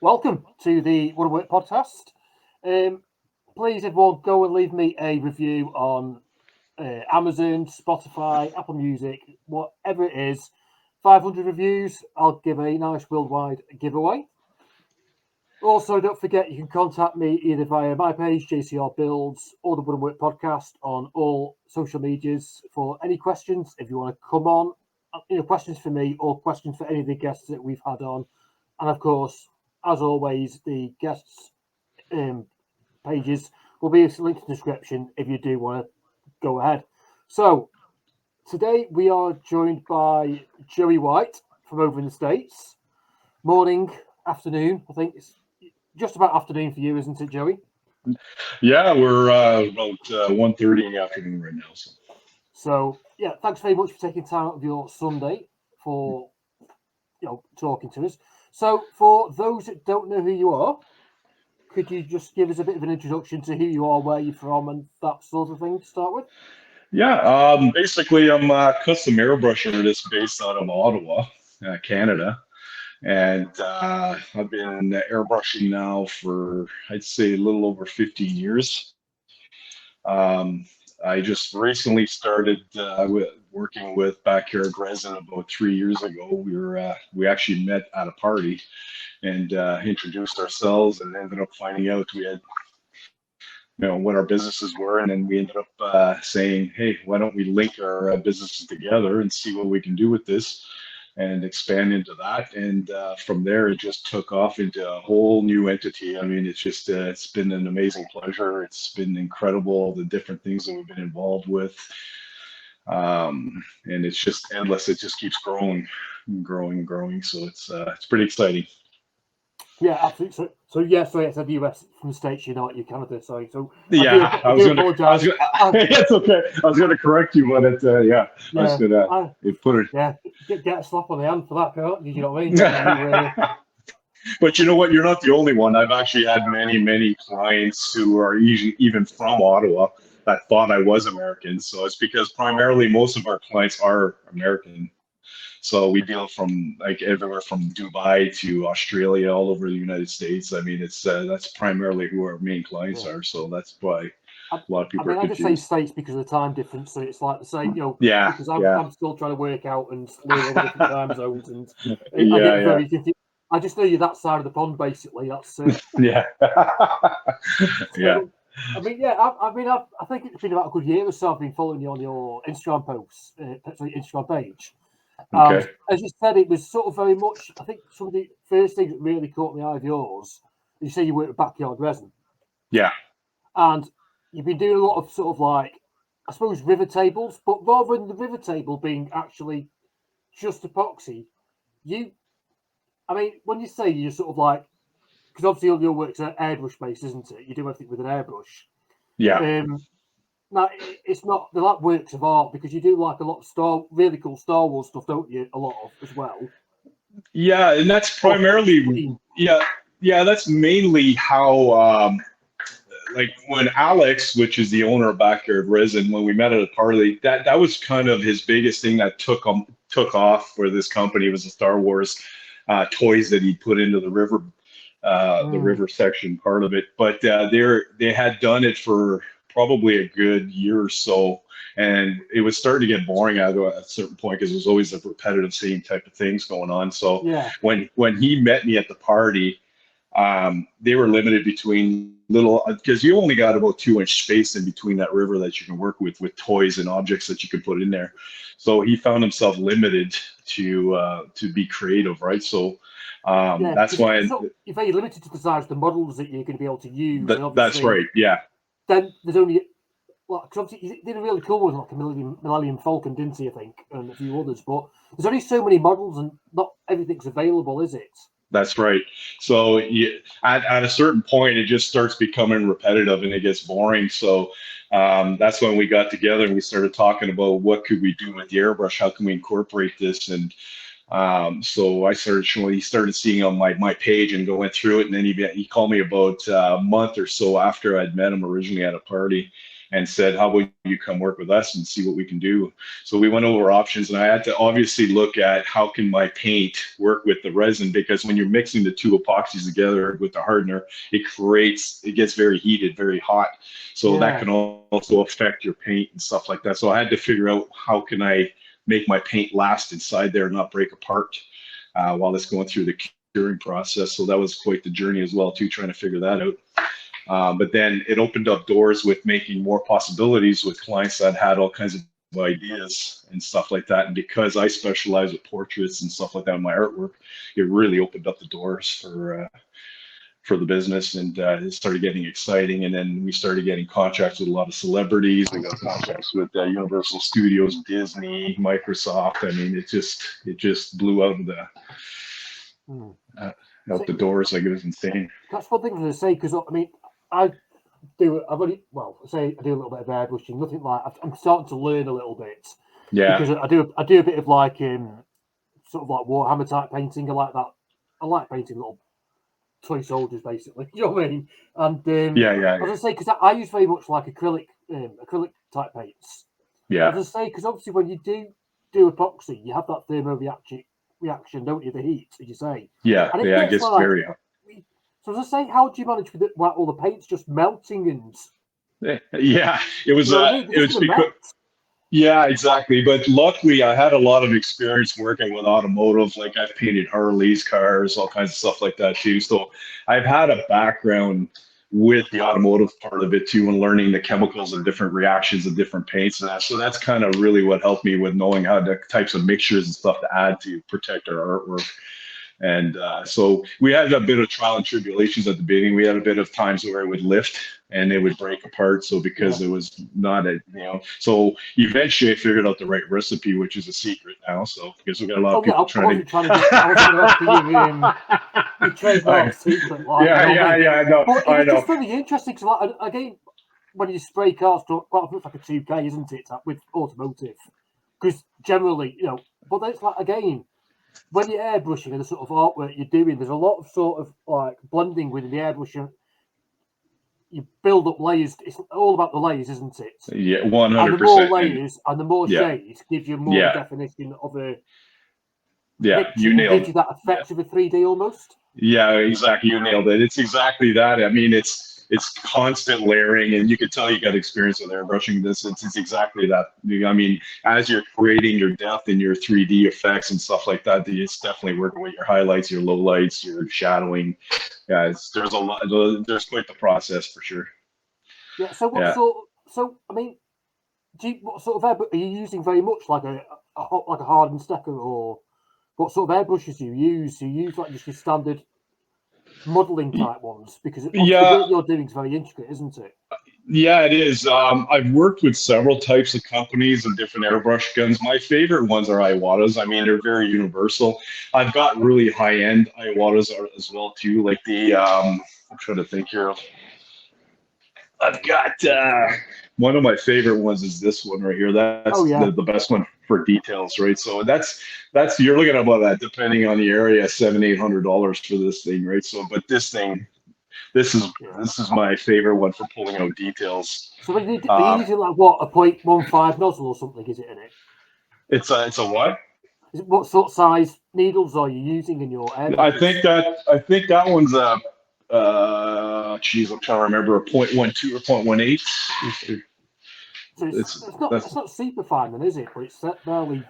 Welcome to the What a Work podcast. Please, everyone, go and leave me a review on Amazon, Spotify, Apple Music, whatever it is. 500 reviews, I'll give a nice worldwide giveaway. Also, don't forget you can contact me either via my page, JCR Builds, or the What a Work podcast on all social medias for any questions. If you want to come on, questions for me or questions for any of the guests that we've had on. And of course, as always, the guests' pages will be linked in the description if you do want to go ahead. So, today we are joined by Joey White from over in the States. Morning, afternoon, I think it's just about afternoon for you, isn't it, Joey? Yeah, we're about 1:30 in the afternoon right now. So, yeah, thanks very much for taking time out of your Sunday for talking to us. So, for those that don't know who you are, could you just give us a bit of an introduction to who you are, where you're from, and that sort of thing to start with? Yeah, basically, I'm a custom airbrush artist based out of Ottawa, Canada, and I've been airbrushing now for I'd say a little over 15 years. Um, I just recently started working with backyard resin about 3 years ago. We actually met at a party and introduced ourselves, and ended up finding out we had what our businesses were, and then we ended up saying, hey, why don't we link our businesses together and see what we can do with this and expand into that. And from there it just took off into a whole new entity. I mean, it's been an amazing pleasure. It's been incredible, the different things that we've been involved with. And it's just endless. It just keeps growing and growing and growing, so it's pretty exciting. Yeah, absolutely. So yes, I said the US from the States, you're not, you're Canada. Sorry. So Yeah, I do apologize. It's okay. I was gonna correct you, but yeah, I was Yeah, gonna put it. yeah, get a slap on the hand for that, can't you? You know what I mean? But you know what? You're not the only one. I've actually had many clients who are even from Ottawa that thought I was American. So it's because primarily most of our clients are American. So we deal from like everywhere from Dubai to Australia, all over the United States. I mean, it's that's primarily who our main clients Yeah. are. So that's why a I, lot of I people are mean, I just say confused. states because of the time difference. So it's like the same, Yeah, because yeah, I'm still trying to work out and learn all the different time zones, and I yeah, get yeah, very confused. I just know you're that side of the pond, basically. That's yeah, yeah. so. I mean, yeah. I think it's been about a good year or so. I've been following you on your Instagram posts, sorry, Instagram page, and Okay. as you said, it was sort of very much. I think some of the first things that really caught the eye of yours. You say you work with backyard resin, Yeah, and you've been doing a lot of sort of like, I suppose, river tables, but rather than the river table being actually just epoxy, you, I mean, when you say you're sort of like, because obviously all your work's airbrush based, isn't it? You do everything with an airbrush. yeah. Um, Now it's not they're like works of art because you do like a lot of really cool Star Wars stuff, don't you? A lot of as well. Yeah, and that's Or primarily, extreme. yeah, yeah, that's mainly how, like when Alex, which is the owner of Backyard Resin, when we met at a party, that was kind of his biggest thing that took off for this company was the Star Wars toys that he put into the Mm, river section part of it. But they had done it for probably a good year or so, and it was starting to get boring at a certain point because it was always a repetitive same type of things going on. So yeah, when he met me at the party, they were limited between little because you only got about 2 inch space in between that river that you can work with toys and objects that you can put in there. So he found himself limited to be creative, right? So yeah. that's Because why you're very limited to the size of the models that you're going to be able to use, and that's obviously right. Yeah, then there's only well, because obviously he did a really cool one like a Millennium Falcon, didn't he? I think, and a few others, but there's only so many models, and not everything's available, is it? that's right. So at a certain point, it just starts becoming repetitive and it gets boring. So that's when we got together and we started talking about what could we do with the airbrush? How can we incorporate this? And so I started showing, he started seeing on my page and going through it. And then he called me about a month or so after I'd met him originally at a party. and said, how about you come work with us and see what we can do? So we went over options, and I had to obviously look at how can my paint work with the resin, because when you're mixing the two epoxies together with the hardener, it gets very heated, very hot. So that can also affect your paint and stuff like that. So I had to figure out how can I make my paint last inside there and not break apart while it's going through the curing process. So that was quite the journey as well too, trying to figure that out. But then it opened up doors with making more possibilities with clients that had all kinds of ideas and stuff like that. And because I specialize with portraits and stuff like that in my artwork, it really opened up the doors for the business, and it started getting exciting. And then we started getting contracts with a lot of celebrities. We got contracts with Universal Studios, Disney, Microsoft. I mean, it just blew out of out the doors. Like, it was insane. That's one thing I'm going to say, because I mean, I do a little bit of airbrushing, nothing like. I'm starting to learn a little bit. Yeah. Because I do a bit of like sort of like Warhammer type painting. I like that. I like painting little toy soldiers, basically. You know what I mean? And yeah. I was going to say, because I use very much like acrylic type paints. Yeah. I was going to say, because obviously when you do epoxy, you have that thermo reaction, don't you? The heat, as you say. Yeah. And it gets like, very hot. So as I say, how do you manage with it, like all the paints just melting and? Yeah, it was. It was because. Yeah, exactly. But luckily, I had a lot of experience working with automotive. Like, I've painted Harleys, cars, all kinds of stuff like that too. So I've had a background with the automotive part of it too, and learning the chemicals and different reactions of different paints and that. So that's kind of really what helped me with knowing how the types of mixtures and stuff to add to protect our artwork. And so we had a bit of trial and tribulations at the beginning. We had a bit of times where it would lift and it would break apart. So because it was not so eventually I figured out the right recipe, which is a secret now. So because we got a lot of people trying to. Your trademark secret. I know. But it was just really interesting because, like, again, when you spray cars, quite much like a 2K, isn't it, with automotive? Because generally, but it's like, again, when you're airbrushing and the sort of artwork you're doing, there's a lot of sort of like blending within the airbrushing. You build up layers. It's all about the layers, isn't it? Yeah, 100%. And the more layers and the more shades gives you more definition of a picture. You nailed gives you that effect of a 3D almost. Yeah, exactly. You nailed it. It's exactly that. I mean, it's constant layering, and you can tell you got experience with airbrushing this. It's exactly that. I mean, as you're creating your depth and your 3D effects and stuff like that, it's definitely working with your highlights, your lowlights, your shadowing. Yeah, there's a lot. There's quite the process for sure. Yeah. So I mean, what sort of airbrush are you using? Very much like a hardened Stecker, or what sort of airbrushes do you use? Do you use like just your standard modeling type ones? Because what you're doing is very intricate, isn't it? Yeah, it is. I've worked with several types of companies and different airbrush guns. My favorite ones are Iwatas. I mean, they're very universal. I've got really high-end Iwatas as well too. Like I'm trying to think here. I've got one of my favorite ones is this one right here. That's the best one for details, right? So that's you're looking at about that, depending on the area, $700-800 for this thing, right? So, but this is my favorite one for pulling out details. So are you using like what, a 0.15 nozzle or something? Is it in it? It's a what? What sort of size needles are you using in your air? I think that one's a. I'm trying to remember, a 0.12 or 0.18. So it's not super fine then, is it? But it's barely.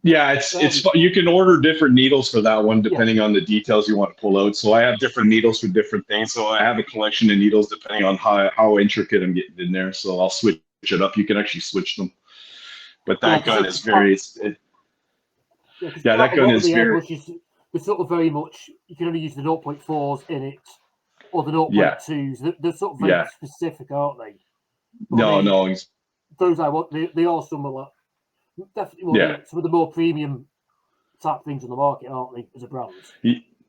Yeah, it's you can order different needles for that one depending on the details you want to pull out. So I have different needles for different things. So I have a collection of needles depending on how intricate I'm getting in there. So I'll switch it up. You can actually switch them. But that gun is very. That gun is very. They're sort of very much. You can only use the 0.4s in it, or the 0.2s. They're sort of very specific, aren't they? No. Those they are some of definitely some of the more premium type things on the market, aren't they, as a brand?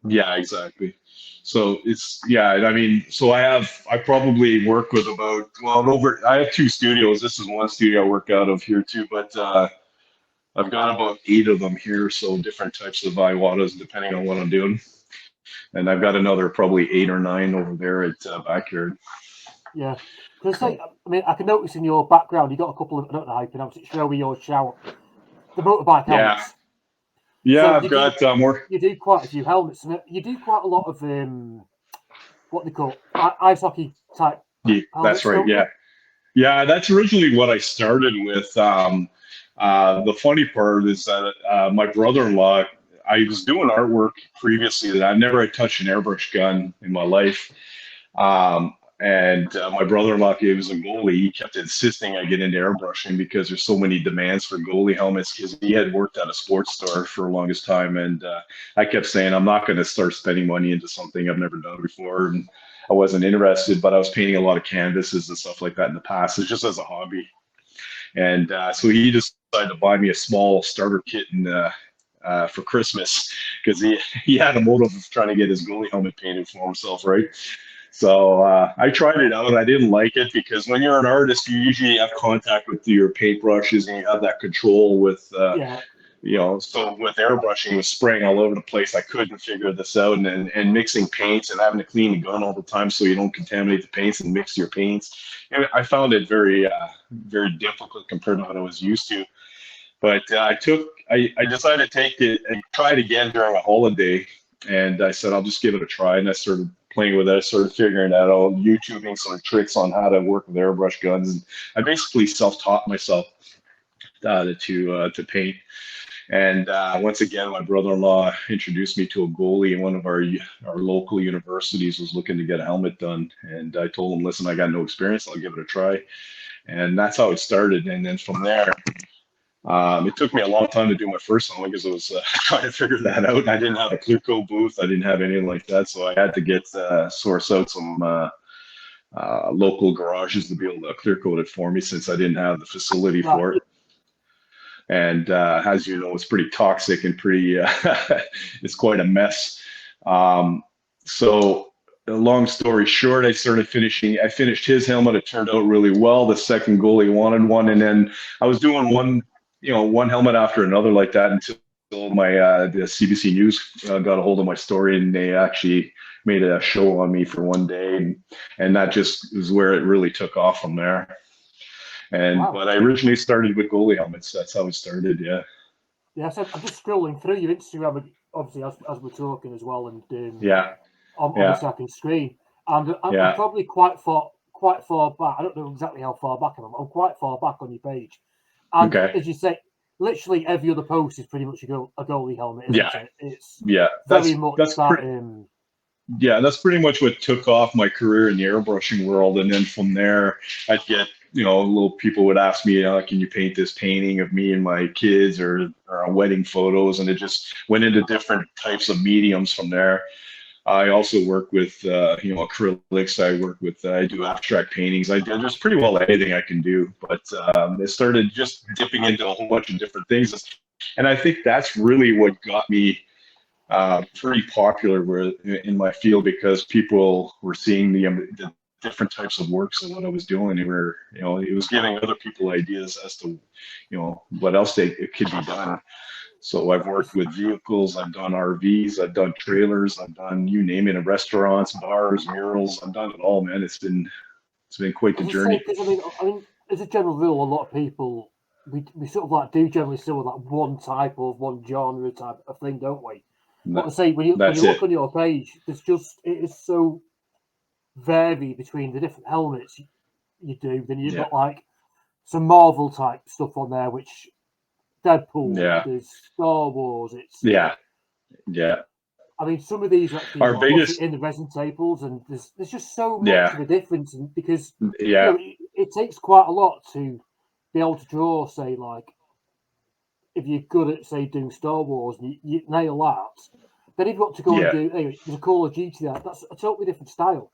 Yeah, exactly. So I mean, so I probably work with I have 2 studios. This is one studio I work out of here too, but I've got about 8 of them here. So different types of Iwatas depending on what I'm doing. And I've got another probably 8 or 9 over there at Backyard. Yeah. Because say, I mean, I can notice in your background you got a couple of, I don't know how you pronounce it, Showy or Shout, the motorbike Yeah, helmets. yeah. So I've got more. you do quite a few helmets. You do quite a lot of what they call ice hockey type That's helmets, right. don't you? Yeah, yeah. That's originally what I started with. The funny part is that my brother-in-law, I was doing artwork previously that I never had touched an airbrush gun in my life. And my brother-in-law gave us a goalie. He kept insisting I get into airbrushing because there's so many demands for goalie helmets. Because he had worked at a sports store for the longest time, and I kept saying I'm not going to start spending money into something I've never done before, and I wasn't interested. But I was painting a lot of canvases and stuff like that in the past. It's just as a hobby, and so he decided to buy me a small starter kit for Christmas because he had a motive of trying to get his goalie helmet painted for himself, right? So I tried it out. I didn't like it because when you're an artist, you usually have contact with your paintbrushes and you have that control with, Yeah. so with airbrushing, with spraying all over the place, I couldn't figure this out. And mixing paints and having to clean the gun all the time so you don't contaminate the paints and mix your paints. And I found it very difficult compared to what I was used to. But I decided to take it and try it again during a holiday. And I said, I'll just give it a try. And I started playing with it. I started figuring out all YouTubing some tricks on how to work with airbrush guns. And I basically self-taught myself to paint. And once again, my brother-in-law introduced me to a goalie, and one of our local universities was looking to get a helmet done. And I told him, listen, I got no experience. I'll give it a try. And that's how it started. And then from there, it took me a long time to do my first helmet because I was trying to figure that out. I didn't have a clear coat booth. I didn't have anything like that. So I had to source out some local garages to be able to clear coat it for me since I didn't have the facility Right. for it. And as you know, it's pretty toxic and it's quite a mess. So long story short, I finished his helmet. It turned out really well. The second goalie wanted one. And then I was doing one helmet after another like that until the CBC News got a hold of my story, and they actually made a show on me for one day. And that just is where it really took off from there. But I originally started with goalie helmets. That's how it started. Yeah. Yeah. So I'm just scrolling through your Instagram, obviously as we're talking as well, and Yeah. on the second screen, and I'm probably quite far back. I don't know exactly how far back I'm quite far back on your page, and as you say, literally every other post is pretty much a goalie helmet, isn't it? It's very much that. That's pretty much what took off my career in the airbrushing world. And then from there, I'd get, little people would ask me, can you paint this painting of me and my kids or wedding photos? And it just went into different types of mediums from there. I also work with, acrylics. I do abstract paintings. I do just pretty well anything I can do. But it started just dipping into a whole bunch of different things. And I think that's really what got me pretty popular in my field because people were seeing the different types of works of what I was doing. It was giving other people ideas as to, what else it could be done. So I've worked with vehicles, I've done RVs, I've done trailers, I've done you name it, restaurants, bars, murals. I've done it all, man. It's been quite the journey. I mean, as a general rule, a lot of people we sort of like do generally still with like one type of one genre type of thing, don't we? But I say when you look on your page, it is so varied between the different helmets you do. Then you've got like some Marvel type stuff on there, which Deadpool, there's Star Wars. Yeah. I mean, some of these are actually in the resin tables, and there's just so much of a difference, and because it takes quite a lot to be able to draw, say, like if you're good at say doing Star Wars and you nail that, then you've got to go and do there's a Call of Duty there. That's a totally different style.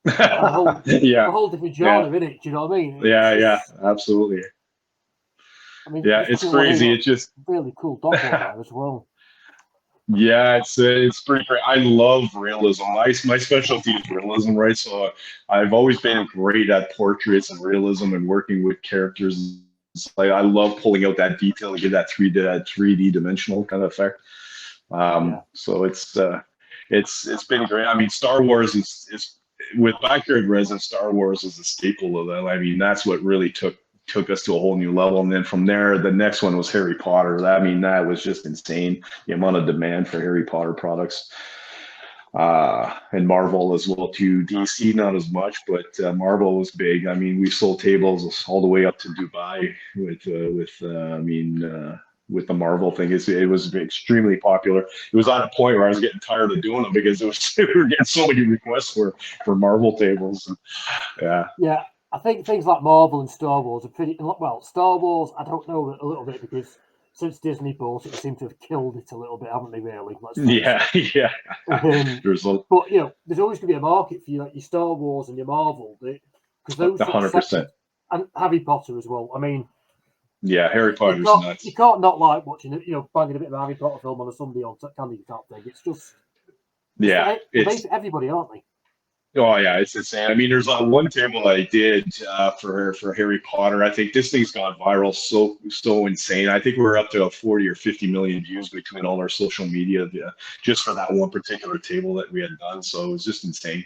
A whole different genre in it. Do you know what I mean? Absolutely. I mean, it's crazy. It's just really cool dog on there as well. Yeah, it's pretty great. I love realism. My specialty is realism, right? So I've always been great at portraits and realism and working with characters. It's like I love pulling out that detail to get that 3D dimensional kind of effect. So it's been great. I mean, Star Wars with backyard resin, Star Wars is a staple of that. I mean, that's what really took us to a whole new level. And then from there, the next one was Harry Potter. I mean, that was just insane. The amount of demand for Harry Potter products. And Marvel as well too. DC not as much, but Marvel was big. I mean, we sold tables all the way up to Dubai with the Marvel thing. It was extremely popular. It was on a point where I was getting tired of doing them because we were getting so many requests for Marvel tables. Yeah. Yeah, I think things like Marvel and Star Wars are pretty well. Star Wars, I don't know a little bit because since Disney bought it, they seem to have killed it a little bit, haven't they? Really? Yeah. But there's always going to be a market for your Star Wars and your Marvel, because those 100%. and Harry Potter as well. I mean, yeah, Harry Potter's nuts. You can't not like watching it. Banging a bit of a Harry Potter film on a Sunday on candy you can't think. It's just it's everybody, aren't they? Oh yeah, it's insane. I mean, there's one table I did for Harry Potter. I think this thing's gone viral so insane. I think we're up to 40 or 50 million views between all our social media just for that one particular table that we had done. So it was just insane.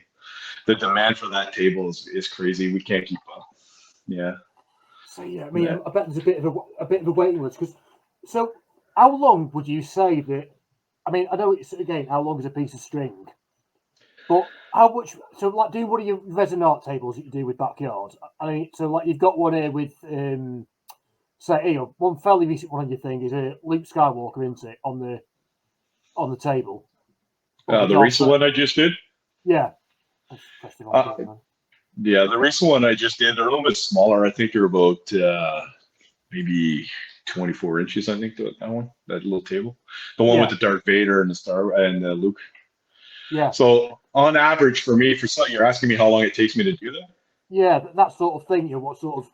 The demand for that table is crazy. We can't keep up. Yeah. So yeah, I mean, I bet there's a bit of a waiting list. So how long would you say that? I mean, I know it's again how long is a piece of string, but how much? So like, do one of your resin art tables that you do with backyard. I mean, so like you've got one here with say one fairly recent one on your thing is a Luke Skywalker, isn't it, on the table? The recent one I just did. Yeah. Yeah, the recent one I just did, they're a little bit smaller. I think they're about maybe 24 inches. I think that little table, the one with the Darth Vader and the Star and Luke. Yeah. So on average, for me, you're asking me how long it takes me to do that. Yeah, that sort of thing. What sort of?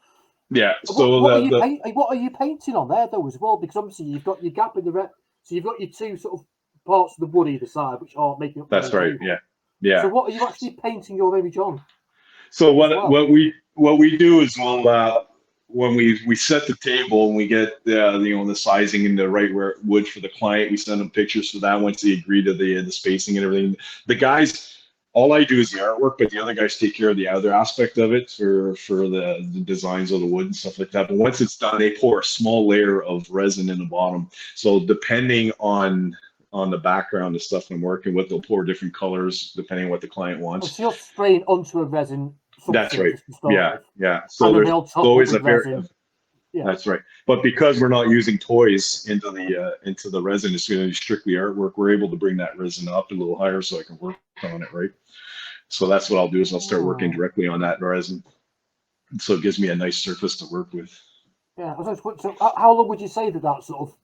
Yeah. So what are you painting on there though as well? Because obviously you've got your gap in the red, so you've got your two sort of parts of the wood either side, which are making up. That's right. Table. Yeah. So what are you actually painting your image on? So what we do is when we set the table and we get the sizing and the right wood for the client, we send them pictures for that once they agree to the spacing and everything. The guys, all I do is the artwork, but the other guys take care of the other aspect of it for the designs of the wood and stuff like that. But once it's done, they pour a small layer of resin in the bottom. So depending on the background and stuff I'm working with, they'll pour different colors depending on what the client wants. So you're spraying onto a resin. That's right. Yeah. So there's always a resin. Yeah. That's right. But because we're not using toys into the resin, it's going to be strictly artwork. We're able to bring that resin up a little higher so I can work on it, right? So that's what I'll do is I'll start working directly on that resin. And so it gives me a nice surface to work with. Yeah. So how long would you say that sort of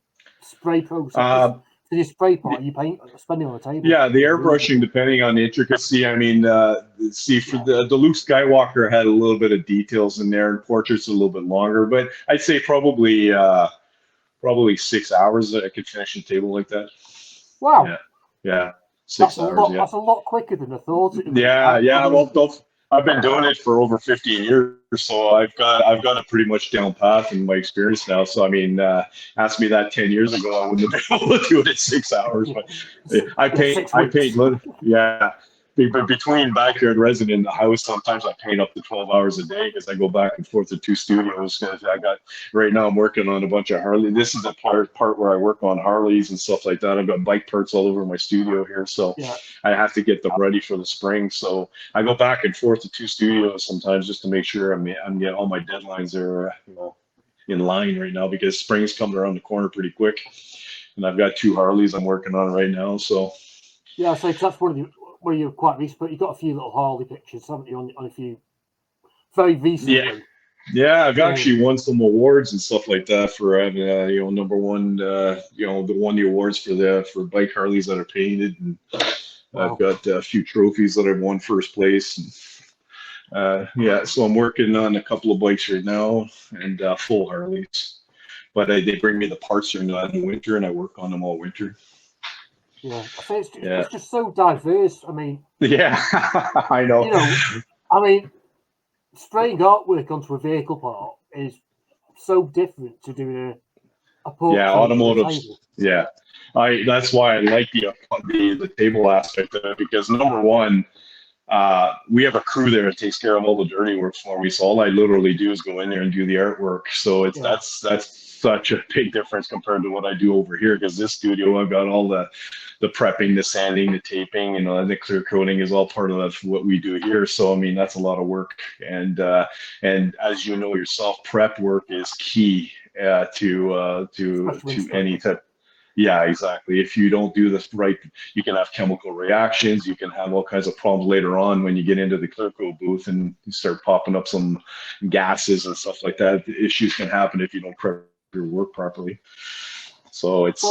spray process? For your spray part, you spending on the table? Yeah, the airbrushing, depending on the intricacy. I mean, for the Luke Skywalker had a little bit of details in there, and portraits a little bit longer. But I'd say probably 6 hours that I could finish a table like that. Wow. Yeah. 6 hours. That's a lot quicker than I thought. Yeah. Well, I've been doing it for over 15 years, so I've got a pretty much down path in my experience now. So I mean, ask me that 10 years ago, I wouldn't have been able to do it in 6 hours. But I paint. Yeah. But between backyard resin in the house, sometimes I paint up to 12 hours a day because I go back and forth to 2 studios. Right now I'm working on a bunch of Harley. This is the part where I work on Harleys and stuff like that. I've got bike parts all over my studio here, so I have to get them ready for the spring. So I go back and forth to 2 studios sometimes just to make sure I'm getting all my deadlines are in line right now because spring's coming around the corner pretty quick, and I've got 2 Harleys I'm working on right now. So yeah, so that's one of the. Well, you're quite recent, but you've got a few little Harley pictures, haven't you, on a few very recently? Yeah, I've actually won some awards and stuff like that for number one, won the awards for bike Harleys that are painted, and I've got a few trophies that I've won first place. And, so I'm working on a couple of bikes right now and full Harleys, but they bring me the parts during the winter, and I work on them all winter. Yeah, I think it's just so diverse. I mean, I know. I mean, spraying artwork onto a vehicle part is so different to doing a portrait. Automotive. Yeah, that's why I like the table aspect of it, because number one, we have a crew there that takes care of all the dirty work for me. So all I literally do is go in there and do the artwork. So that's such a big difference compared to what I do over here. Because this studio, I've got all the prepping, the sanding, the taping, and the clear coating is all part of what we do here. So I mean, that's a lot of work. And as you know yourself, prep work is key to any type. Yeah, exactly. If you don't do this right, you can have chemical reactions. You can have all kinds of problems later on when you get into the clear coat booth and you start popping up some gases and stuff like that. Issues can happen if you don't prep your work properly. So it's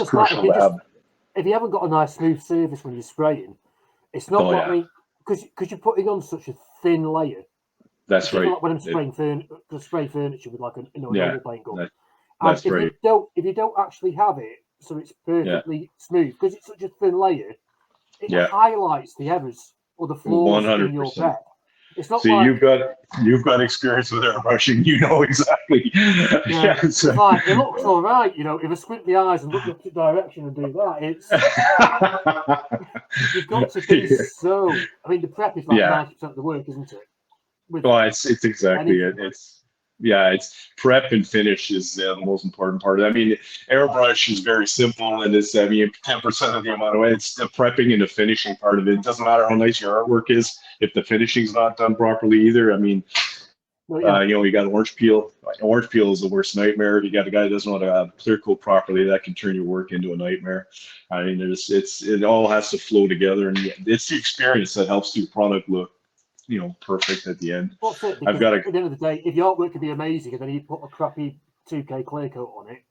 crucial to have. If you haven't got a nice smooth surface when you're spraying, it's not like me because you're putting on such a thin layer. That's right. Like when I'm spraying furniture with like a normal paint gun. That's right. If you don't actually have it, so it's perfectly smooth because it's such a thin layer, it highlights the errors or the flaws 100%. In your prep. It's not. See, like, you've got experience with airbrushing. You know exactly. Yeah, it's like it looks all right. If I squint the eyes and look up the direction and do that, it's you've got to be so. I mean, the prep is like 90% of the work, isn't it? It's exactly it. It's prep and finish is the most important part. I mean, airbrush is very simple, and it's 10% of the amount of it. It's the prepping and the finishing part of it. It doesn't matter how nice your artwork is if the finishing's not done properly either. I mean, you got orange peel. Orange peel is the worst nightmare. If you got a guy that doesn't know how to clear coat properly, that can turn your work into a nightmare. I mean, it all has to flow together, and it's the experience that helps your product look perfect at the end. What's it? At the end of the day, if your artwork can be amazing and then you put a crappy 2K clear coat on it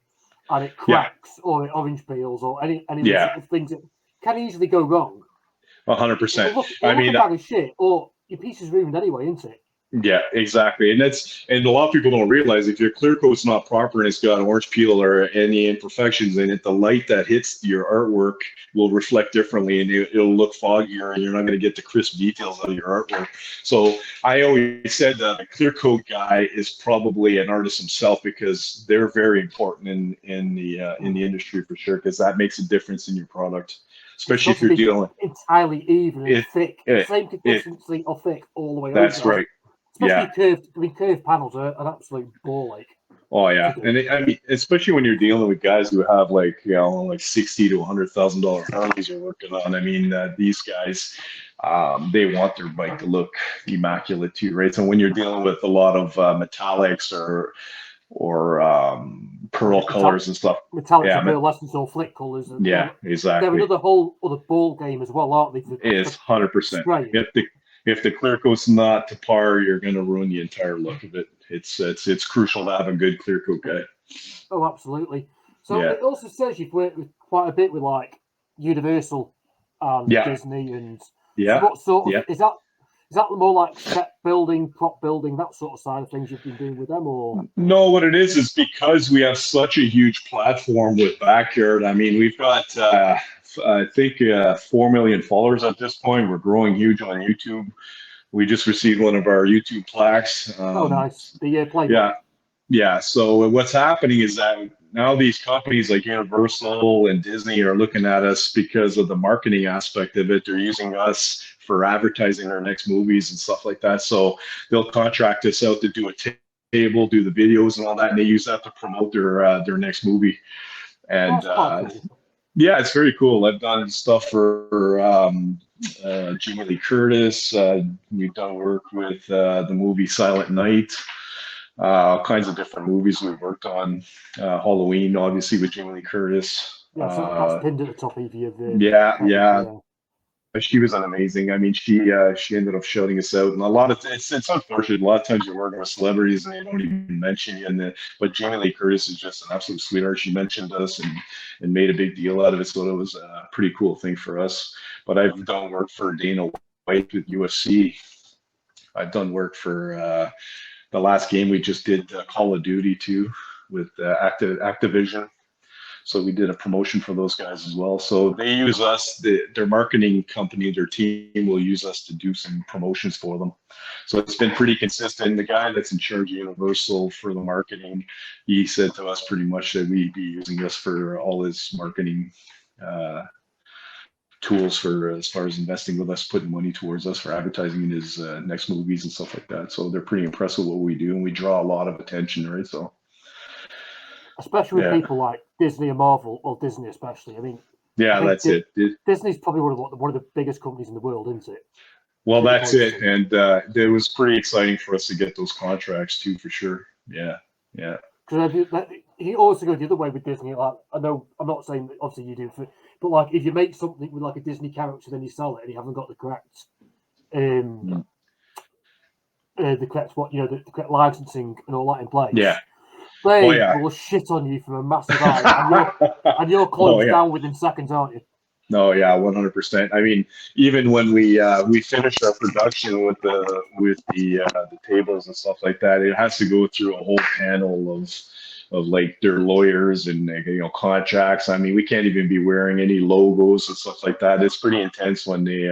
and it cracks or it orange peels or any things that can easily go wrong. 100%. I mean, a bag of shit or your piece is ruined anyway, isn't it? Yeah, exactly. And a lot of people don't realize if your clear coat's not proper and it's got orange peel or any imperfections in it, the light that hits your artwork will reflect differently and it'll look foggier and you're not going to get the crisp details out of your artwork. So I always said that a clear coat guy is probably an artist himself because they're very important in the industry for sure, because that makes a difference in your product. Especially if you're dealing entirely even and thick, same consistency or thick all the way over. That's right. Especially curved panels are an absolute ball ache. Oh yeah, and I mean, especially when you're dealing with guys who have like $60,000 to $100,000 Harleys you're working on. I mean, these guys, they want their bike to look immaculate too, right? So when you're dealing with a lot of metallics or pearl colors and stuff, metallics and pearlescence or flick colors, exactly. They're another whole other ball game as well, aren't they? It's 100%. If the clear coat's not to par, you're going to ruin the entire look of it. It's crucial to have a good clear coat guy. Oh, absolutely. So it also says you've worked with quite a bit with like Universal and Disney and so what sort of is that more like set building, prop building, that sort of side of things you've been doing with them, or? No, what it is because we have such a huge platform with Backyard. I mean, we've got I think 4 million followers at this point. We're growing huge on YouTube. We just received one of our YouTube plaques. Oh, nice. The play. Yeah. So what's happening is that now these companies like Universal and Disney are looking at us because of the marketing aspect of it. They're using us for advertising their next movies and stuff like that. So they'll contract us out to do a table, do the videos and all that, and they use that to promote their next movie. And yeah, it's very cool. I've done stuff for Jamie Lee Curtis. We've done work with the movie Silent Night. All kinds of different movies we've worked on. Halloween, obviously, with Jamie Lee Curtis. Yeah, so that's pinned at the top of your yeah. She was amazing. I mean, she ended up shouting us out, and a lot of it's unfortunate. A lot of times you're working with celebrities and they don't even mention you. But Jamie Lee Curtis is just an absolute sweetheart. She mentioned us and made a big deal out of it, so it was a pretty cool thing for us. But I've done work for Dana White with UFC. I've done work for the last game we just did Call of Duty too with Activision. So we did a promotion for those guys as well. So they use us, their marketing company, their team will use us to do some promotions for them. So it's been pretty consistent. The guy that's in charge of Universal for the marketing, he said to us pretty much that we'd be using us for all his marketing tools for as far as investing with us, putting money towards us for advertising in his next movies and stuff like that. So they're pretty impressed with what we do, and we draw a lot of attention, right? So especially with people like Disney and Marvel, or Disney especially. I mean, that's it. Disney's probably one of the biggest companies in the world, isn't it? Well, that's it, and it was pretty exciting for us to get those contracts too, for sure. Yeah. Because he also goes the other way with Disney. Like, I know, I'm not saying that obviously you do, but like if you make something with like a Disney character, then you sell it, and you haven't got the correct, the correct licensing and all that in place. Yeah. They will shit on you from a massive height, and you're closed down within seconds, aren't you? No, yeah, 100%. I mean, even when we finished our production with the tables and stuff like that, it has to go through a whole panel of like their lawyers and contracts. I mean, we can't even be wearing any logos and stuff like that. It's pretty intense when they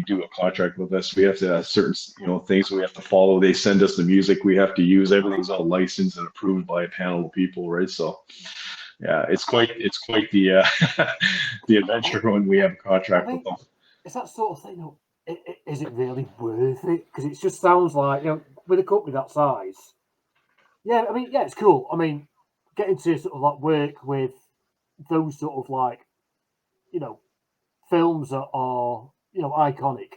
do a contract with us. We have to have certain things we have to follow. They send us the music we have to use. Everything's all licensed and approved by a panel of people, right? So yeah, it's quite the the adventure when we have a contract with them. It's that sort of thing. Is it really worth it? Because it just sounds like, with a company that size. Yeah, I mean, yeah, it's cool. I mean, getting to sort of like work with those sort of like, films that are iconic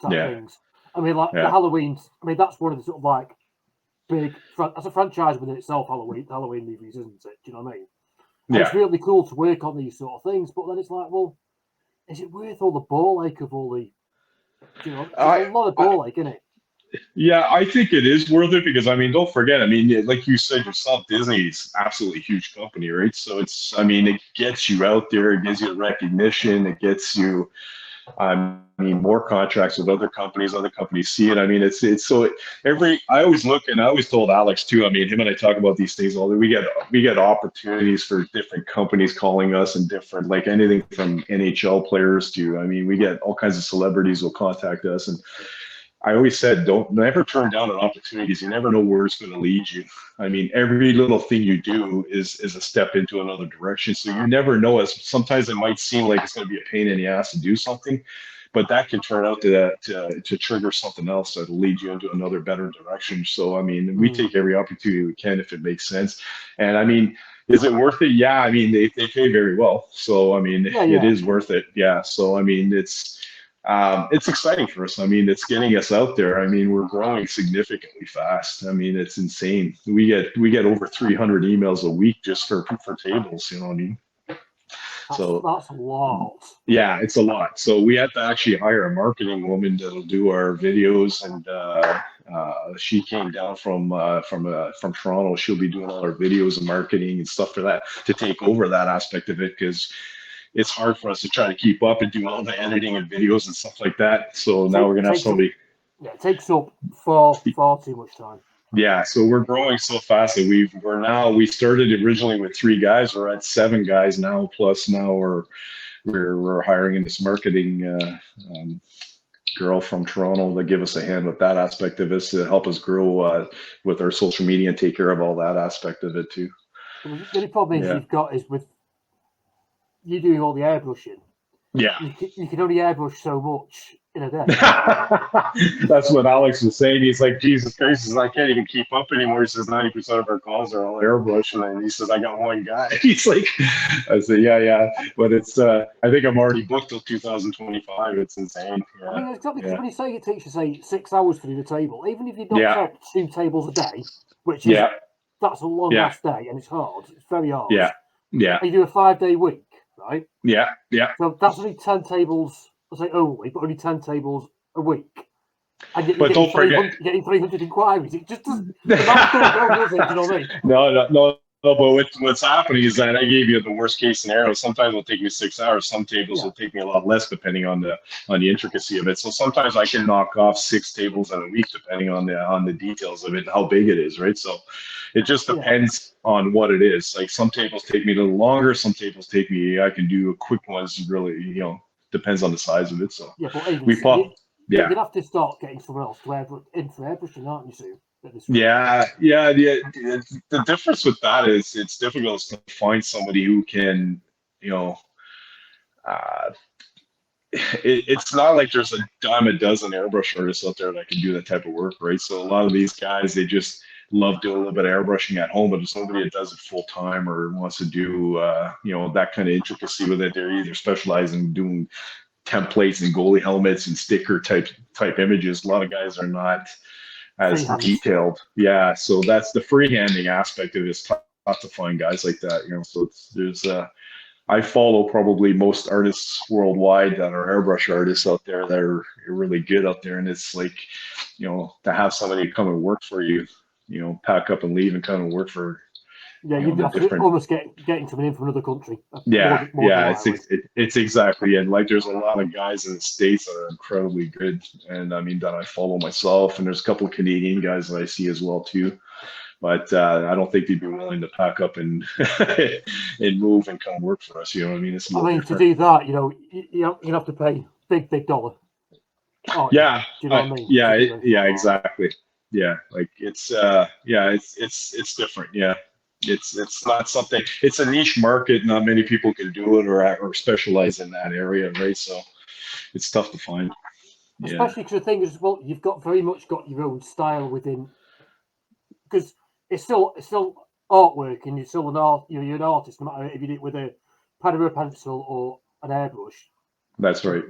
type things. I mean, like the Halloween. I mean, that's one of the sort of like big. That's a franchise within itself. Halloween movies, isn't it? Do you know what I mean? And it's really cool to work on these sort of things, but then it's like, well, is it worth all the ball ache of all the? It's a lot of ball ache, isn't it? Yeah, I think it is worth it because, I mean, don't forget, I mean, like you said yourself, Disney is absolutely a huge company, right? So it gets you out there, it gives you recognition, it gets you, more contracts with other companies see it. I mean, I always look, and I always told Alex too, I mean, him and I talk about these things all day. We get opportunities for different companies calling us and different, like anything from NHL players to, I mean, we get all kinds of celebrities will contact us, and I always said, don't never turn down an opportunity because you never know where it's going to lead you. I mean, every little thing you do is a step into another direction. So you never know. As sometimes it might seem like it's going to be a pain in the ass to do something, but that can turn out to trigger something else that'll lead you into another better direction. So I mean, we take every opportunity we can if it makes sense. And I mean, is it worth it? Yeah. I mean, they pay very well. So I mean, it is worth it. Yeah. So I mean, it's exciting for us. I mean, it's getting us out there. I mean, we're growing significantly fast. I mean, it's insane. We get over 300 emails a week just for tables. You know what I mean? That's a lot. Yeah, it's a lot. So we had to actually hire a marketing woman that'll do our videos, and she came down from Toronto. She'll be doing all our videos and marketing and stuff for that, to take over that aspect of it, because it's hard for us to try to keep up and do all the editing and videos and stuff like that. So now we're gonna have somebody. It takes up far too much time. Yeah, so we're growing so fast that we started originally with 3 guys. We're at 7 guys now. Plus now we're hiring in this marketing girl from Toronto to give us a hand with that aspect of it, to help us grow with our social media and take care of all that aspect of it too. The only problem you've got is with you doing all the airbrushing. Yeah, you can only airbrush so much in a day. That's what Alex was saying. He's like, Jesus Christ, I can't even keep up anymore. He says 90% of our calls are all airbrush, and he says I got one guy. He's like, I said, yeah, but it's I think I'm already booked till 2025. It's insane. Yeah. I mean, exactly. When you say it takes you, say, 6 hours to do the table, even if you don't out 2 tables a day, which is that's a long ass day, and it's hard. It's very hard. Yeah. And you do a 5-day week, right? Yeah. So that's only 10 tables. I say only, but only 10 tables a week. And but don't forget, you're getting 300 inquiries. It just doesn't. The math don't go, does it? Do you know what I mean? No. But what's happening is that I gave you the worst case scenario. Sometimes it'll take me 6 hours. Some tables will take me a lot less, depending on the intricacy of it. So sometimes I can knock off 6 tables in a week, depending on the details of it and how big it is, right? So it just depends on what it is. Like some tables take me a little longer. Some tables take me. I can do quick ones. Really, depends on the size of it. So you'd have to start getting someone else to airbrushing, aren't you, Sue? Yeah. The difference with that is it's difficult to find somebody who can, uh, it's not like there's a dime a dozen airbrush artists out there that can do that type of work, right? So a lot of these guys, they just love doing a little bit of airbrushing at home, but there's nobody that does it full time or wants to do, that kind of intricacy with it. They're either specializing in doing templates and goalie helmets and sticker type images. A lot of guys are not as detailed. Yeah, so that's the freehanding aspect of it. Is tough to find guys like that. So I follow probably most artists worldwide that are airbrush artists out there that are really good out there. And it's like, to have somebody come and work for you, pack up and leave and come and work for. Yeah, you'd have to almost getting somebody in from another country. Yeah, it's exactly. And like, there's a lot of guys in the States that are incredibly good. And I mean, that I follow myself. And there's a couple of Canadian guys that I see as well too. But I don't think they'd be willing to pack up and and move and come work for us. You know what I mean? It's to do that, you have to pay big dollar. Yeah. Do you know what I mean? Yeah, exactly. Yeah, like it's different. Yeah, it's not something. It's a niche market. Not many people can do it or specialize in that area, right? So it's tough to find. Especially because the thing is, well, you've very much got your own style within, because it's still artwork, and you're still you're an artist, no matter if you do it with a pad or a pencil or an airbrush. That's right.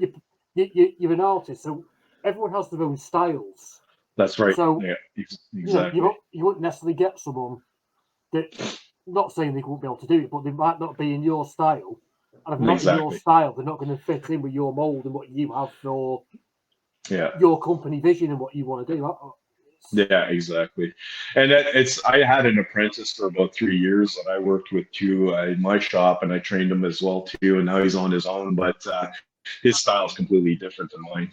You're an artist, so everyone has their own styles. That's right. So yeah, exactly. You wouldn't necessarily get someone that, not saying they won't be able to do it, but they might not be in your style. And if not in your style, they're not going to fit in with your mold and what you have for your company vision and what you want to do. Yeah, exactly. And I had an apprentice for about 3 years that I worked with too in my shop, and I trained him as well too. And now he's on his own, but his style is completely different than mine.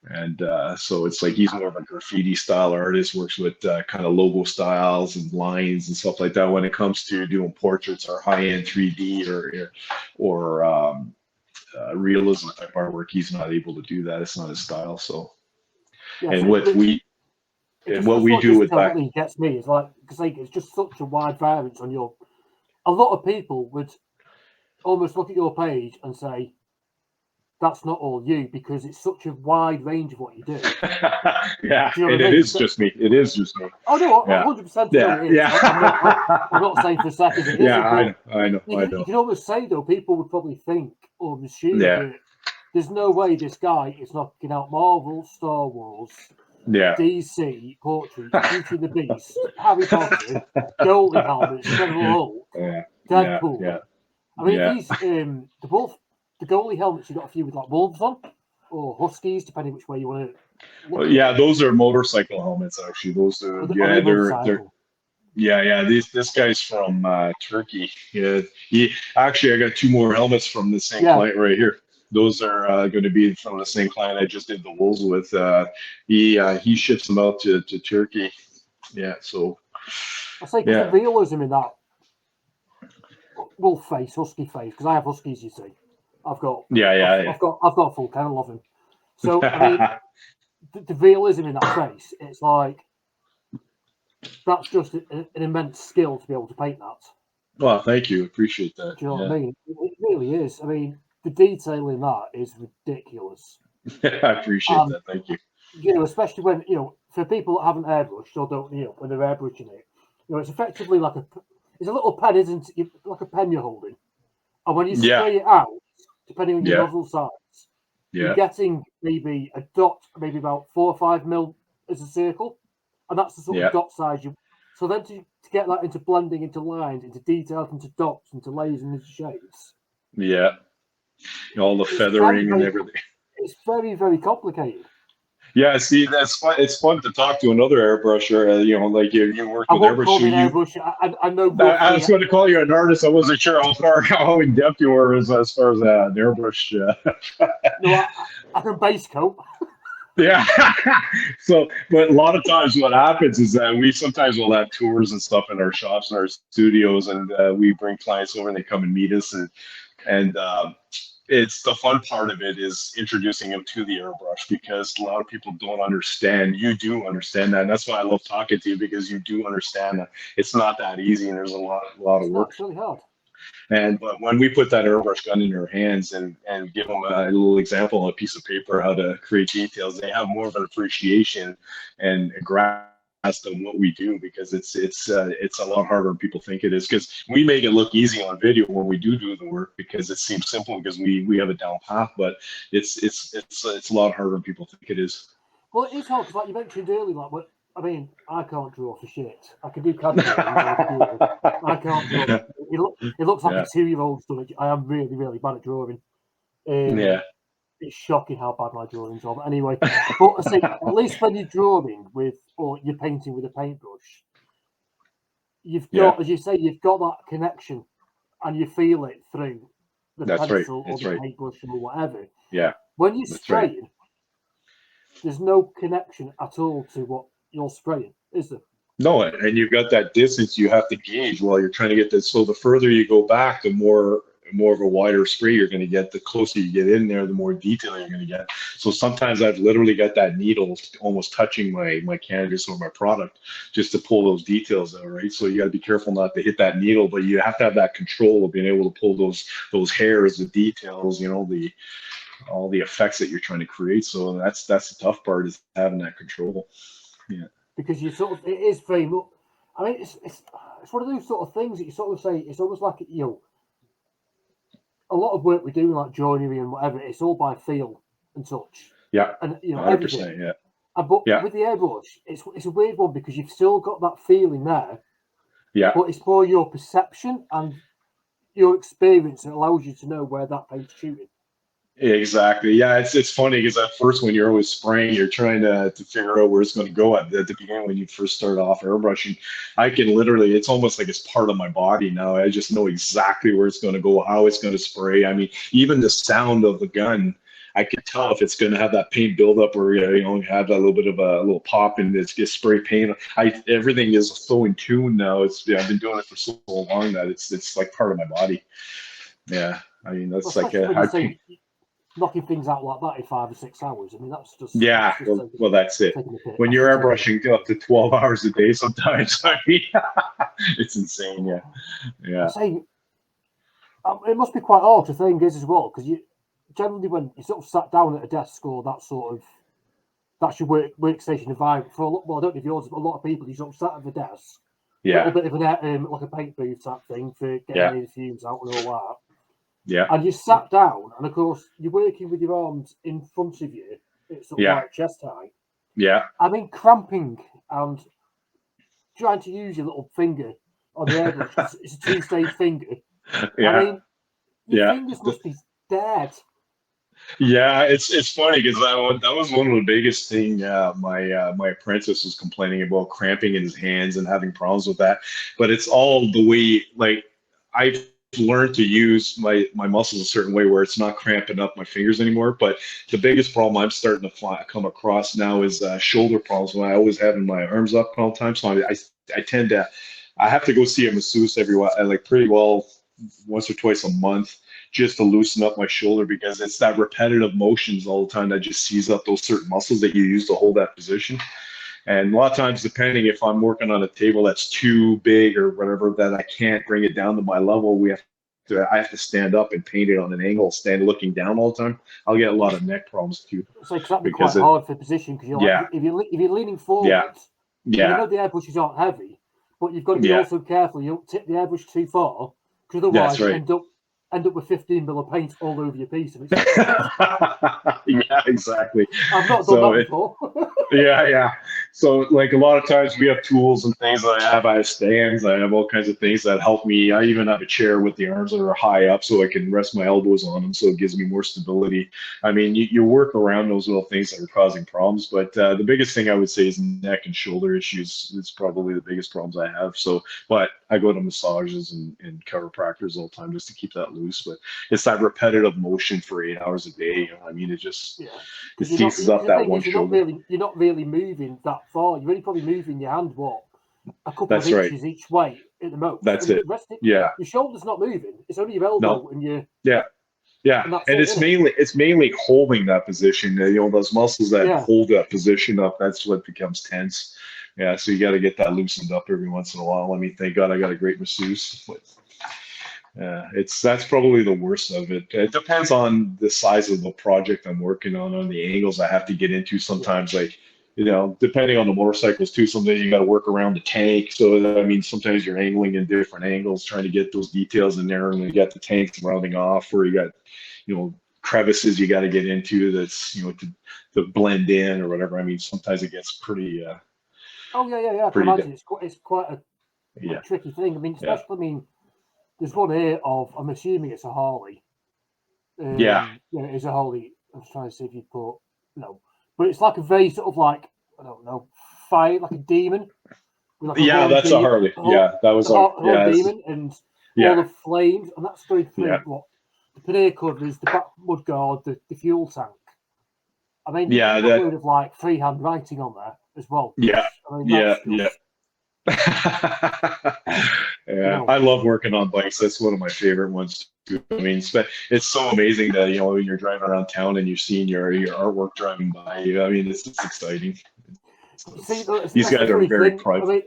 And so it's like he's more of a graffiti style artist, works with kind of logo styles and lines and stuff like that when it comes to doing portraits or high-end 3D or realism type artwork. He's not able to do that. It's not his style. So, and what we do with that gets me is like, because it's just such a wide variance on your. A lot of people would almost look at your page and say, that's not all you, because it's such a wide range of what you do. Yeah, do you know and it is just me. It is just me. Oh no, 100%. Yeah, it is. I'm not saying for a second it isn't. Yeah, I know. You can almost say though, people would probably think or assume that there's no way this guy is knocking out Marvel, Star Wars, DC, Portrait, Beauty and the Beast, Harry Potter, Golden Helmets, Incredible Hulk, Deadpool. Yeah. I mean, these the goalie helmets, you got a few with like wolves on, or huskies, depending which way you want to. Those are motorcycle helmets. Actually, those are they're This guy's from Turkey. Yeah, I got 2 more helmets from the same client right here. Those are going to be from the same client I just did the wolves with. He ships them out to Turkey. Yeah, so I say the realism in that wolf face, husky face, because I have huskies, you see. I've got I've got a full kennel of them. So I mean, the realism in that face, it's like that's just an immense skill to be able to paint that. Well, thank you, appreciate that. Do you know what I mean? It really is. I mean, the detail in that is ridiculous. I appreciate that. Thank you. Especially when for people that haven't airbrushed or don't when they're airbrushing it, it's effectively like it's a little pen, isn't it? Like a pen you're holding, and when you spray it out, depending on your nozzle size, you're getting maybe a dot, maybe about 4 or 5 mil as a circle, and that's the sort of dot size you. So then to get that into blending, into lines, into details, into dots, into layers, and into shapes. Yeah, all the feathering and everything. It's very, very complicated. Yeah, see, that's fun. It's fun to talk to another airbrusher. Like you work with airbrush. I know. I was going to call you an artist. I wasn't sure how in depth you were as far as an airbrush. No, I can base coat. Yeah. So, but a lot of times what happens is that we sometimes will have tours and stuff in our shops and our studios, and we bring clients over and they come and meet us, and it's the fun part of it is introducing them to the airbrush, because a lot of people don't understand. You do understand that, and that's why I love talking to you, because you do understand that it's not that easy and there's a lot of work. It's really hard. But when we put that airbrush gun in their hands and give them a little example on a piece of paper how to create details, they have more of an appreciation and a grasp on what we do, because it's a lot harder than people think it is. Because we make it look easy on video when we do the work, because it seems simple because we have a down path, but it's a lot harder than people think it is. Well, it is hard because, like you mentioned earlier, like, but I mean, I can't draw for shit. I can do CAD drawings. I can't draw. It looks like Yeah. a 2-year-old's done it. I am really, really bad at drawing. Yeah. It's shocking how bad my drawings are. But anyway, but I say, at least when you're drawing with, or you're painting with a paintbrush, you've got, as you say, you've got that connection, and you feel it through the pencil or the paintbrush or whatever. Yeah. When you're spraying, there's no connection at all to what you're spraying, is there? No, and you've got that distance you have to gauge while you're trying to get this. So the further you go back, the more of a wider spray you're going to get. The closer you get in there, the more detail you're going to get. So sometimes I've literally got that needle almost touching my canvas or my product just to pull those details out, right? So you got to be careful not to hit that needle, but you have to have that control of being able to pull those hairs, the details, all the effects that you're trying to create. So that's the tough part, is having that control. Yeah. Because you sort of, it is very much, I mean, it's one of those sort of things that you sort of say, it's almost like, a lot of work we do, like joinery and whatever, it's all by feel and touch. Yeah. And, 100%, everything. yeah. But with the airbrush, it's a weird one because you've still got that feeling there. Yeah. But it's more your perception and your experience that allows you to know where that paint's shooting. Exactly. Yeah, it's funny because at first when you're always spraying, you're trying to figure out where it's going to go at the beginning when you first start off airbrushing. I can literally, it's almost like it's part of my body now. I just know exactly where it's going to go, how it's going to spray. I mean, even the sound of the gun, I can tell if it's going to have that paint buildup or have that little bit of a little pop and it's spray paint. Everything is so in tune now. I've been doing it for so long that it's like part of my body. Yeah, I mean that's knocking things out like that in 5 or 6 hours. I mean, that's just that's it. When you're airbrushing up to 12 hours a day, sometimes I mean, it's insane. Yeah. It must be quite hard. The thing is as well, because you generally when you sort of sat down at a desk or that's your workstation environment for I don't know if yours, but a lot of people you sort of sat at the desk, a little bit of an like a paint booth type thing for getting the fumes out and all that. Yeah. And you sat down, and of course, you're working with your arms in front of you. It's sort of like chest height. Yeah. I mean, cramping and trying to use your little finger on the airbrush. It's a 2-stage finger. Yeah. I mean, your fingers must be dead. Yeah, it's funny because that was one of the biggest thing. My apprentice was complaining about cramping in his hands and having problems with that. But it's all the way, like I've learned to use my muscles a certain way where it's not cramping up my fingers anymore. But the biggest problem I'm starting to come across now is shoulder problems. When I always having my arms up all the time, so I tend to have to go see a masseuse every while, like pretty well once or twice a month, just to loosen up my shoulder, because it's that repetitive motions all the time that just seize up those certain muscles that you use to hold that position. And a lot of times, depending if I'm working on a table that's too big or whatever, that I can't bring it down to my level, I have to stand up and paint it on an angle, stand looking down all the time. I'll get a lot of neck problems too. So that'd be quite hard for position because if you're leaning forward, you know the airbrushes aren't heavy, but you've got to be also careful. You don't tip the airbrush too far, because otherwise you end up with 15 mil of paint all over your piece. And yeah, exactly. I've not done that before. Yeah. So like a lot of times we have tools and things that I have stands, I have all kinds of things that help me. I even have a chair with the arms that are high up so I can rest my elbows on them, so it gives me more stability. I mean, you work around those little things that are causing problems, but the biggest thing I would say is neck and shoulder issues. It's probably the biggest problems I have. So, but I go to massages and chiropractors all the time just to keep that loose. But it's that repetitive motion for 8 hours a day. I mean, it just it seizes up that one shoulder. You're not really moving that far. You're only probably moving your hand a couple of inches each way at the most. That's it. Your shoulder's not moving. It's only your elbow and your and it's mainly holding that position. Those muscles that hold that position up. That's what becomes tense. Yeah, so you got to get that loosened up every once in a while. I mean, thank God I got a great masseuse. Yeah, that's probably the worst of it. It depends on the size of the project I'm working on the angles I have to get into Yeah. sometimes. Like, depending on the motorcycles too, sometimes you got to work around the tank. So I mean, sometimes you're angling in different angles, trying to get those details in there, and you got the tanks rounding off, or you got, crevices you got to get into that's, to blend in or whatever. I mean, sometimes it gets Oh yeah. I can pretty, imagine it's quite a yeah, tricky thing. I mean, yeah, especially there's one here of I'm assuming it's a Harley. yeah, Yeah, it's a Harley. I'm trying to see if you put no, but it's like a very sort of like I don't know, fire like a demon with like a yeah. horn That's a demon, Harley. Yeah, that was our, horn yeah, demon, and all yeah, the flames, and that's going yeah, through what the pannier covers, the back mud guard, the fuel tank. I mean, there's a yeah. bookload of like freehand writing on there as well. Yeah, I mean, yeah, that's yeah. just you Yeah, know, I love working on bikes. That's one of my favorite ones too. I mean, it's so amazing that when you're driving around town and you're seeing your artwork driving by you. I mean, it's exciting. see, These that's the guys are funny very thing. I prideful. mean,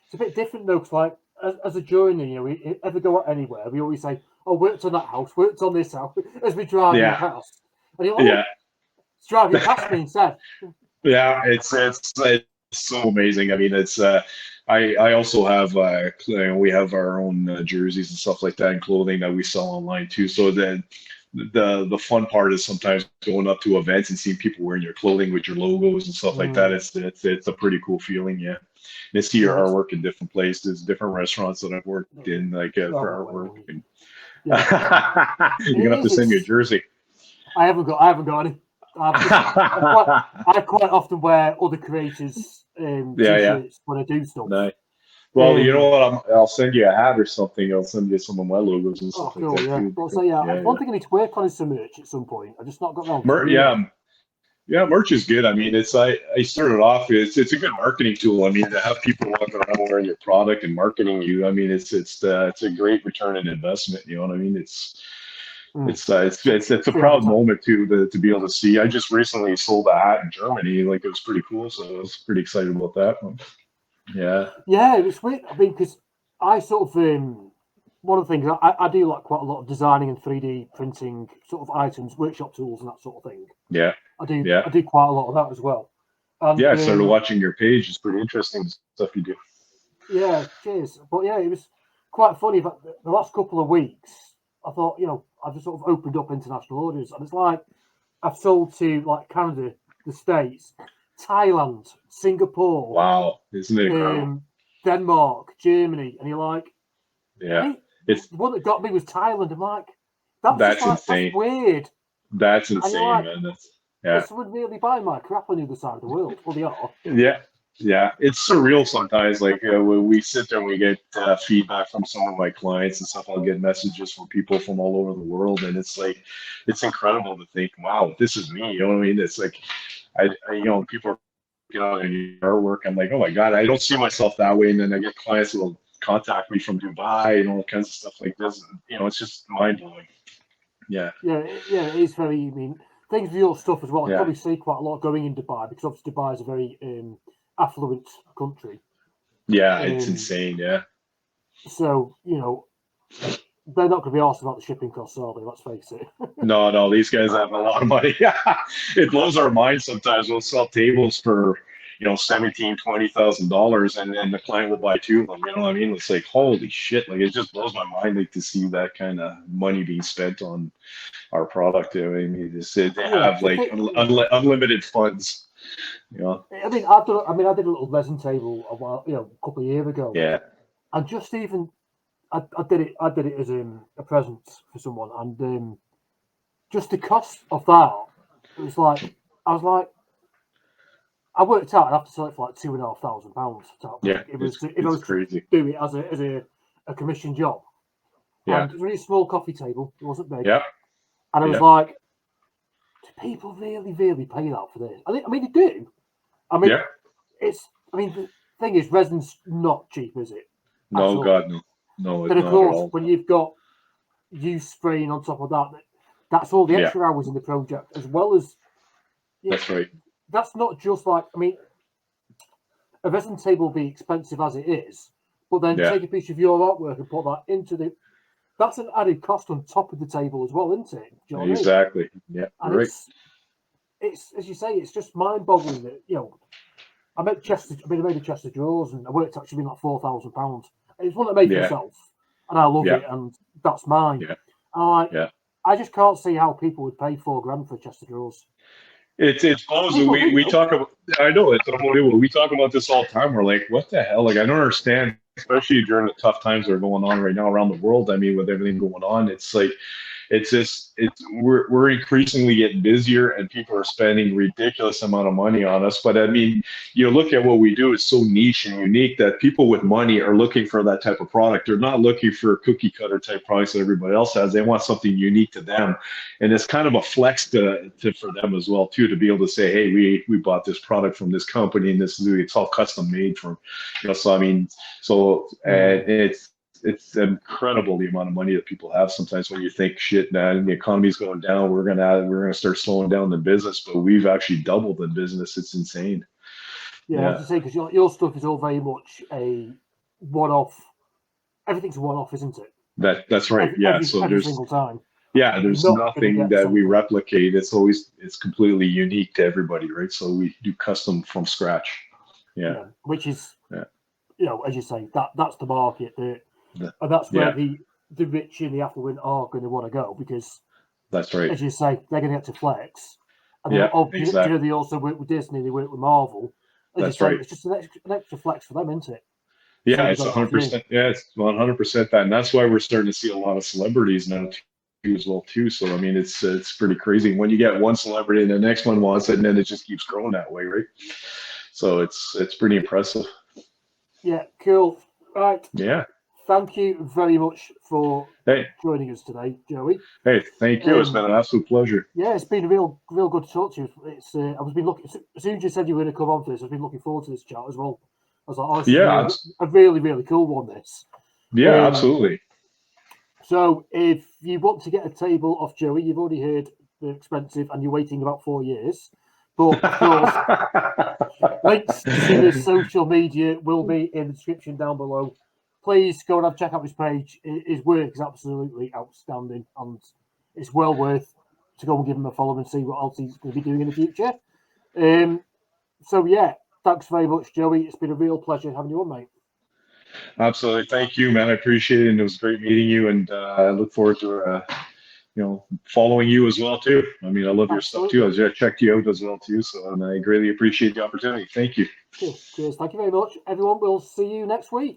it's a bit different though, 'cause like as a journey, we ever go out anywhere, we always say, "Oh, worked on that house, worked on this house," as we're driving Yeah, past, and you're like, yeah, "Oh, it's driving past me instead." yeah. It's so amazing. I mean, I also have we have our own jerseys and stuff like that and clothing that we sell online too. So then the fun part is sometimes going up to events and seeing people wearing your clothing with your logos and stuff like that. Mm, It's a pretty cool feeling, yeah. And see your yeah, it's artwork in different places, different restaurants that I've worked in, like oh, for no way, artwork. no. And Yeah, you're it gonna have to is. send me a It's jersey. I haven't got any. I've just I quite often wear other creators' Yeah, yeah. t-shirts when I do stuff. Nice. Well, you know Um, what? I'll send you a hat or something. I'll send you some of my logos and oh, stuff like cool, that yeah. too. But so yeah, Yeah, one yeah. thing I need to work on is some merch at some point. I just not got around to doing it. Yeah, yeah. Merch is good. I mean, I started off. It's a good marketing tool. I mean, to have people walking around wearing your product and marketing you. I mean, it's a great return on investment. You know what I mean? Mm. It's a See proud advertising. moment too to be able to see. I just recently sold a hat in Germany. Like it was pretty cool. So I was pretty excited about that one. Yeah. Yeah, it's weird. I mean, because I sort of one of the things I do like quite a lot of designing and 3D printing sort of items, workshop tools, and that sort of thing. Yeah. Yeah. I do quite a lot of that as well. Yeah, And I started watching your page. It's pretty interesting stuff you do. yeah, cheers. But yeah, it was quite funny. But the last couple of weeks, I thought, I just sort of opened up international orders, and it's like I've sold to like Canada, the States, Thailand, Singapore, Wow, isn't it incredible? um, Denmark, Germany, and you're like, I Yeah, think it's the one that got me was Thailand. I'm like, that's that's insane. weird. That's And you're insane, like, man. is Yeah, someone really buying my crap on the other side of the world? Well, they are. yeah, yeah. It's surreal sometimes. Like when we sit there and we get feedback from some of my clients and stuff. I'll get messages from people from all over the world, and it's like it's incredible to think, wow, this is me. You know what I mean? It's like people are in artwork. I'm like, oh my god, I don't see myself that way. And then I get clients who will contact me from Dubai and all kinds of stuff like this. And, it's just mind blowing. Yeah, Yeah, it is very. I mean, things with your stuff as well. I yeah, probably see quite a lot going in Dubai because obviously Dubai is a very affluent country. yeah. It's Um, insane. Yeah. so they're not going to be asked about the shipping costs, are they? Let's face it. No, no, these guys have a lot of money. It blows our mind sometimes. We'll sell tables for, 17, $20,000 and then the client will buy two of them. You know what I mean? It's like, holy shit. Like it just blows my mind like to see that kind of money being spent on our product. I mean, they Yeah, have like unlimited funds, you know? I mean, I did a little resin table a while, a couple of years ago, Yeah. and just even I did it as a present for someone, and just the cost of that, it was like I was like I worked out I'd have to sell it for like £2,500 Yeah. if I It's was to crazy. do it as a commission job, Yeah. and it was a really small coffee table. It wasn't big, Yeah. and I was Yeah. like, do people really pay that for this? I mean, they do. I mean, Yeah. the thing is, resin's not cheap, is it? At No, all. God, no. No, Then, of not at course, all. when you've got you spraying on top of that, that's all the Yeah. extra hours in the project, as well as That's right. that's not just like, I mean, a resin table will be expensive as it is, but then Yeah. take a piece of your artwork and put that into that's an added cost on top of the table as well, isn't it? Do you know what Exactly. Yeah. I mean? And Right. it's as you say, it's just mind-boggling that I made a chest of drawers, and I worked actually being like £4,000. It's one I made for Yeah. myself, and I love Yeah. it, and that's mine. Yeah. And Yeah. I just can't see how people would pay £4 for a chest of drawers. It's close. People do, We though. talk about. I know it's unbelievable. We talk about this all the time. We're like, what the hell? Like, I don't understand, especially during the tough times that are going on right now around the world. I mean, with everything going on, it's like we're increasingly getting busier, and people are spending ridiculous amount of money on us. But I mean, you look at what we do, it's so niche and unique that people with money are looking for that type of product. They're not looking for cookie cutter type products that everybody else has. They want something unique to them, and it's kind of a flex to for them as well too, to be able to say, hey, we bought this product from this company, and it's all custom made from, so I mean, and it's incredible the amount of money that people have sometimes when you think, shit, man, the economy's going down, we're gonna start slowing down the business, but we've actually doubled the business. It's insane. Yeah, as you say, because your stuff is all very much a one-off. Everything's a one-off, isn't it? That's right. Every single time. There's You're not going to nothing get that we something. replicate. It's completely unique to everybody, right? So we do custom from scratch. Yeah. Which is, as you say, that's the market, and that's where the rich and the affluent are going to want to go, because that's right. As you say, they're going to get to flex. And exactly. They also work with Disney, they work with Marvel. That's right. It's just an extra flex for them, isn't it? Yeah, it's 100%. Yeah, it's 100% that, and that's why we're starting to see a lot of celebrities now as well too. So I mean, it's pretty crazy when you get one celebrity and the next one wants it, and then it just keeps growing that way, right? So it's pretty impressive. Yeah, cool. Right. Yeah. Thank you very much for joining us today, Joey. Hey, thank you. It's been an absolute pleasure. Yeah, it's been real good to talk to you. It's I've been looking, as soon as you said you were going to come on for this, I've been looking forward to this chat as well. I was like, oh, this is a really cool one. This. Yeah, absolutely. So if you want to get a table off Joey, you've already heard they're expensive, and you're waiting about 4 years. But of course, links to his social media will be in the description down below. Please go and check out his page. His work is absolutely outstanding, and it's well worth to go and give him a follow and see what else he's going to be doing in the future. So yeah, thanks very much, Joey. It's been a real pleasure having you on, mate. Absolutely, thank you, man. I appreciate it, and it was great meeting you. And I look forward to following you as well too. I mean, I love your stuff too. I checked you out as well too, so and I greatly appreciate the opportunity. Thank you. Cheers. Thank you very much, everyone. We'll see you next week.